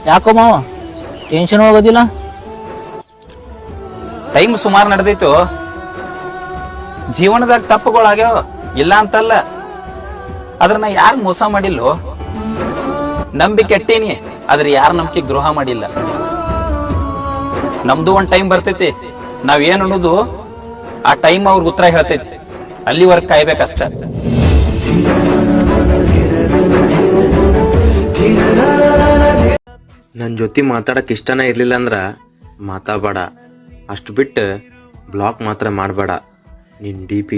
ಯಾಕೋ ಮಾವ ಟೆನ್ಷನ್ ಹೋಗೋದಿಲ್ಲ? ಟೈಮ್ ಸುಮಾರು ನಡೆದೈತು. ಜೀವನದಾಗ ತಪ್ಪುಗಳಾಗ್ಯಾವ, ಇಲ್ಲ ಅಂತಲ್ಲ. ಅದ್ರನ್ನ ಯಾರು ಮೋಸ ಮಾಡಿಲ್ಲೋ. ನಂಬಿಕೆ ಎಟ್ಟೇನಿ, ಆದ್ರೆ ಯಾರ ನಂಬಿಕೆ ದ್ರೋಹ ಮಾಡಿಲ್ಲ. ನಮ್ದು ಒಂದ್ ಟೈಮ್ ಬರ್ತೈತಿ, ನಾವ್ ಏನ್ ಅನ್ನೋದು ಆ ಟೈಮ್ ಅವ್ರಿಗೆ ಉತ್ತರ ಹೇಳ್ತೈತಿ. ಅಲ್ಲಿವರೆಗೆ ಕಾಯ್ಬೇಕಷ್ಟ. ನನ್ನ ಜೊತೆ ಮಾತಾಡಕ್ ಇಷ್ಟನ ಇರ್ಲಿಲ್ಲ ಅಂದ್ರ ಮಾತಾಡಬೇಡ. ಅಷ್ಟು ಬಿಟ್ಟು ಬ್ಲಾಕ್ ಮಾತ್ರ ಮಾಡಬೇಡ. ನಿನ್ನ DP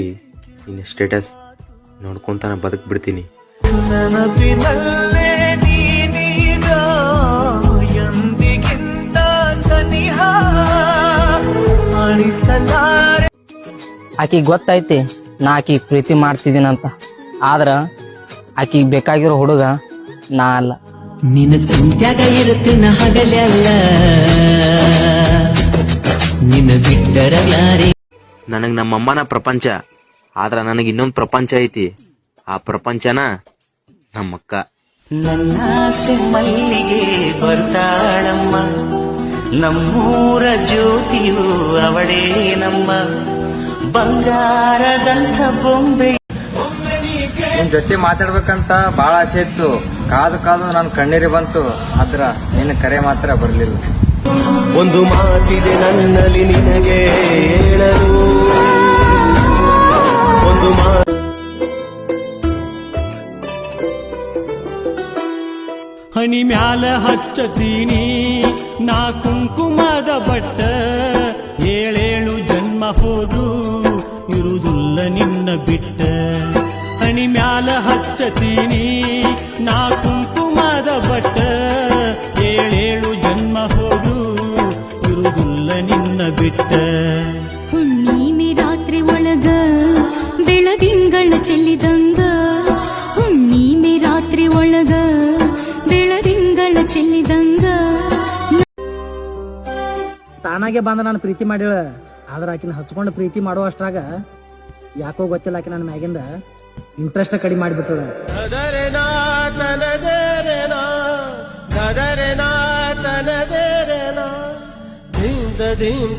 ನಿನ್ನ ಸ್ಟೇಟಸ್ ನೋಡ್ಕೊಂತಾನೆ ಬದುಕ್ಬಿಡ್ತೀನಿ. ಆಕಿಗೆ ಗೊತ್ತೈತಿ ನಾ ಆಕಿಗೆ ಪ್ರೀತಿ ಮಾಡ್ತಿದ್ದೀನಂತ. ಆದ್ರ ಆಕಿಗೆ ಬೇಕಾಗಿರೋ ಹುಡುಗ ನಾ ಅಲ್ಲ. ನಿನ್ನ ಚಿಂತ್ಯಾಗ ಇರುತ್ತಿನ ಹಗಲೆಲ್ಲ ನಿನ್ನ ಬಿಟ್ಟರ ಯಾರೇ. ನನಗ್ ನಮ್ಮಮ್ಮನ ಪ್ರಪಂಚ, ಆದ್ರ ನನಗೆ ಇನ್ನೊಂದು ಪ್ರಪಂಚ ಐತಿ. ಆ ಪ್ರಪಂಚನ ನಮ್ಮಕ್ಕ. ನನ್ನಾಸೆ ಮಲ್ಲಿಗೆ ಬರ್ತಾಳಮ್ಮ, ನಮ್ಮೂರ ಜ್ಯೋತಿಯು ಅವಳೇ ನಮ್ಮ ಬಂಗಾರದಂಥ ಬೊಂಬೆ. ನಿನ್ ಜೊತೆ ಮಾತಾಡ್ಬೇಕಂತ ಬಾಳ ಆಸೆ ಇತ್ತು. ಕಾದು ಕಾದು ನನ್ ಕಣ್ಣೀರಿ ಬಂತು, ಆದ್ರ ನಿನ್ನ ಕರೆ ಮಾತ್ರ ಬರ್ಲಿಲ್ಲ. ಒಂದು ಮಾತಿದೆ ನನ್ನಲ್ಲಿ ನಿನಗೆ ಹೇಳಲು, ಒಂದು ಹನಿ ಮ್ಯಾಲ ಹಚ್ಚತೀನಿ ನಾ ಕುಂಕುಮದ ಬಟ್ಟ. ಏಳೇಳು ಜನ್ಮ ಹೋದು ಇರುವುದಿಲ್ಲ ನಿನ್ನ ಬಿಟ್ಟ. ಹನಿ ಮ್ಯಾಲ ಹಚ್ಚತೀನಿ ನಾ ಕುಂಕುಮದ ಬಟ್ಟ. ಏಳೇಳು ಜನ್ಮ ಹೋದು ಇರುವುದಿಲ್ಲ ನಿನ್ನ ಬಿಟ್ಟ. ಹುಣ್ಣಿಮೆ ರಾತ್ರಿ ಒಳಗ ಬೆಳದಿಂಗಳ ಚೆಲ್ಲಿದಂಗ, ಹುಣ್ಣಿಮೆ ರಾತ್ರಿ ಒಳಗ ಬೆಳದಿಂಗಳ ಚೆಲ್ಲಿದಂಗ. ತಾನಾಗೆ ಬಂದ ನಾನು ಪ್ರೀತಿ ಮಾಡಿಳ. ಆದ್ರ ಆಕಿನ ಹಚ್ಕೊಂಡು ಪ್ರೀತಿ ಮಾಡೋ ಅಷ್ಟ್ರಾಗ ಯಾಕೋ ಗೊತ್ತಿಲ್ಲ ಆಕಿ ನನ್ನ ಮ್ಯಾಗಿಂದ ಇಂಟ್ರೆಸ್ಟ್ ಕಡಿಮೆ ಮಾಡಿಬಿಟ್ಟಳ. ಧೀಂ ಧೀಂ